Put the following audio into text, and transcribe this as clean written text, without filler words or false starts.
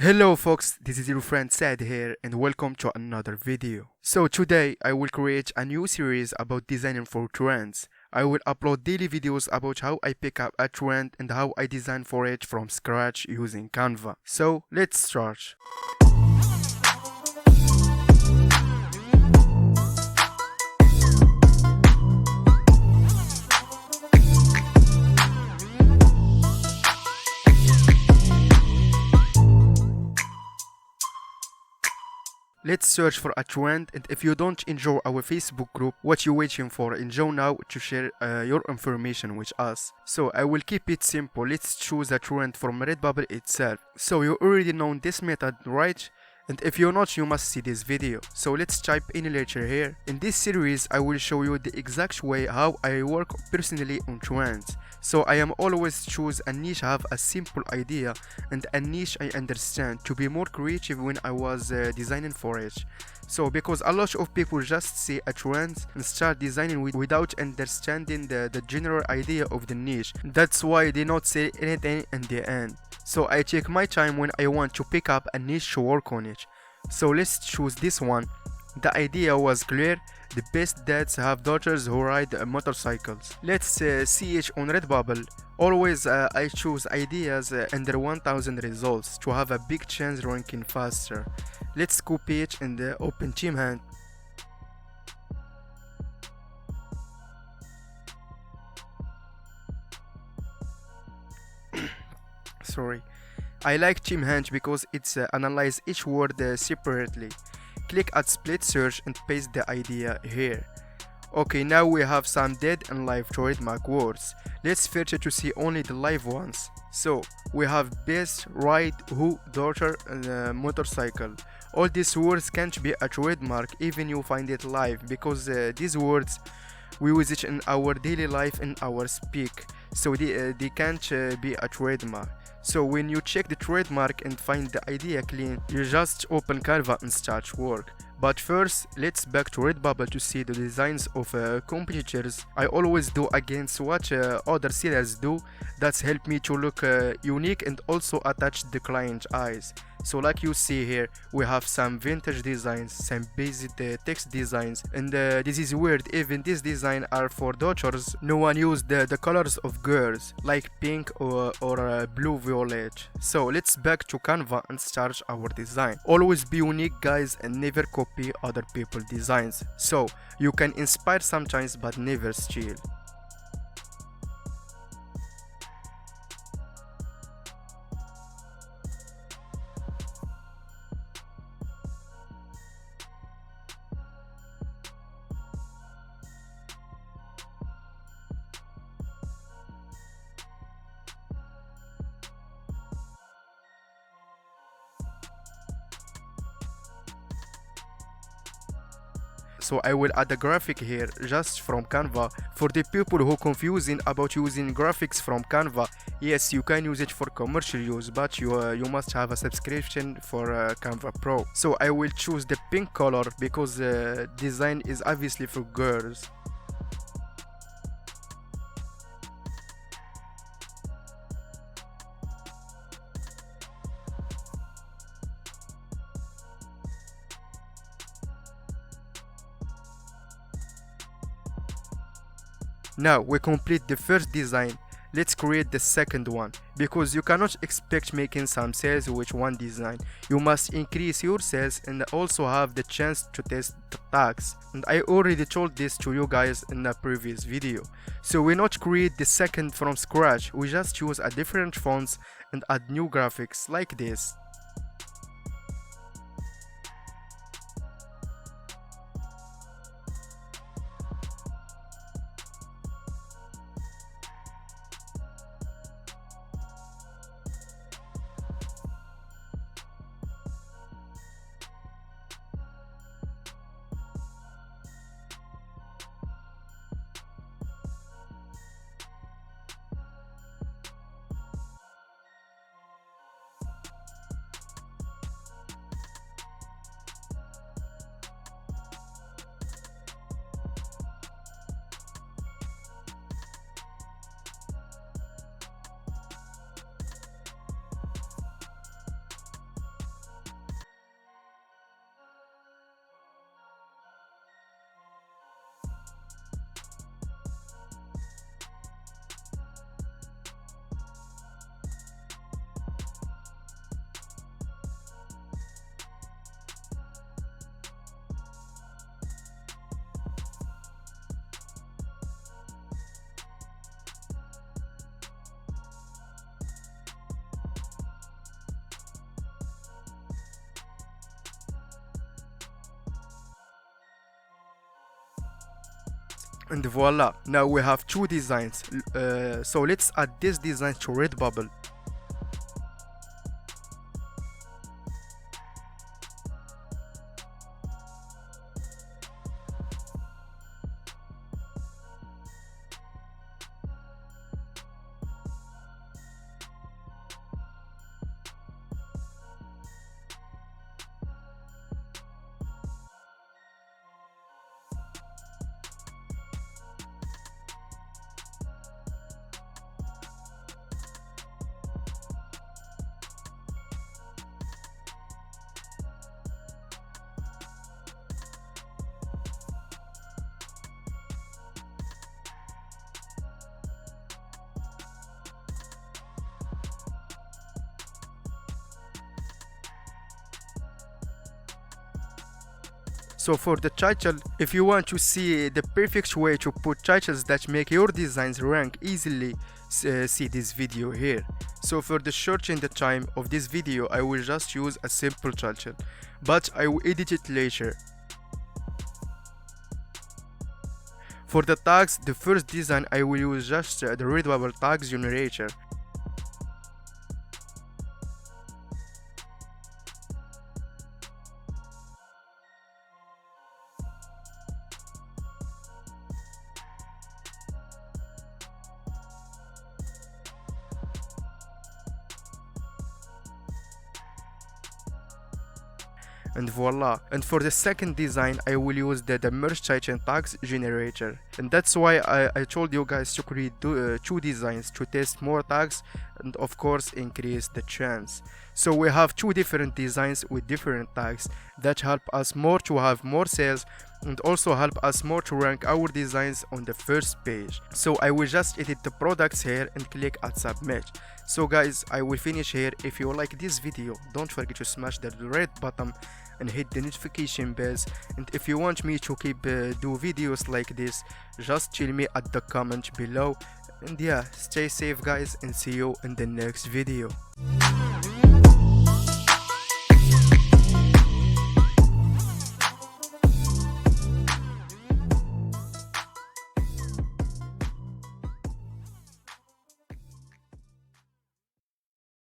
Hello folks, this is your friend Sad here and welcome to another video. So today I will create a new series about designing for trends. I will upload daily videos about how I pick up a trend and how I design for it from scratch using Canva. So let's start. Let's search for a trend, and if you don't enjoy our Facebook group, what you waiting for? Enjoy now to share your information with us. So I will keep it simple. Let's choose a trend from Redbubble itself. So you already know this method, right? And if you're not, you must see this video. So let's type in letter here. In this series, I will show you the exact way how I work personally on trends. So I am always choose a niche, have a simple idea and a niche I understand to be more creative when I was designing for it. So because a lot of people just see a trend and start designing without understanding the general idea of the niche. That's why they not say anything in the end. So I take my time when I want to pick up a niche to work on it. So let's choose this one. The idea was clear. The best dads have daughters who ride motorcycles. Let's see it on Redbubble. Always I choose ideas under 1000 results to have a big chance ranking faster. Let's copy it and open Team Hand. Sorry. I like Team Hand because it's analyze each word separately. Click at split search and paste the idea here. Okay, now we have some dead and live trademark words. Let's filter to see only the live ones. So we have best, ride, who, daughter, and motorcycle. All these words can't be a trademark even you find it live, because these words we use it in our daily life in our speak, so they can't be a trademark. So when you check the trademark and find the idea clean, you just open Canva and start work. But first, let's back to Redbubble to see the designs of competitors. I always do against what other sellers do. That's helped me to look unique and also attach the client eyes. So like you see here, we have some vintage designs, some basic text designs, and this is weird, even these designs are for daughters. No one used the colors of girls, like pink or blue violet. So let's back to Canva and start our design. Always be unique guys and never copy other people's designs. So you can inspire sometimes but never steal. So I will add a graphic here just from Canva. For the people who confusing about using graphics from Canva, yes, you can use it for commercial use, but you must have a subscription for Canva Pro. So I will choose the pink color because design is obviously for girls. Now we complete the first design. Let's create the second one, because you cannot expect making some sales with one design. You must increase your sales and also have the chance to test the tags. And I already told this to you guys in a previous video. So we not create the second from scratch, we just choose a different fonts and add new graphics like this. And voila, now we have two designs. So let's add this design to Redbubble. So for the title, if you want to see the perfect way to put titles that make your designs rank easily, see this video here. So for the search in the time of this video, I will just use a simple title, but I will edit it later. For the tags, the first design I will use just the Redbubble tags generator. And voila. And for the second design, I will use the merge title tags generator, and that's why I told you guys to create two designs to test more tags and of course increase the chance. So we have two different designs with different tags that help us more to have more sales and also help us more to rank our designs on the first page. So I will just edit the products here and click add submit. So guys, I will finish here. If you like this video, don't forget to smash that red button and hit the notification bell, and if you want me to keep do videos like this, just tell me at the comment below. And yeah, stay safe guys, and see you in the next video.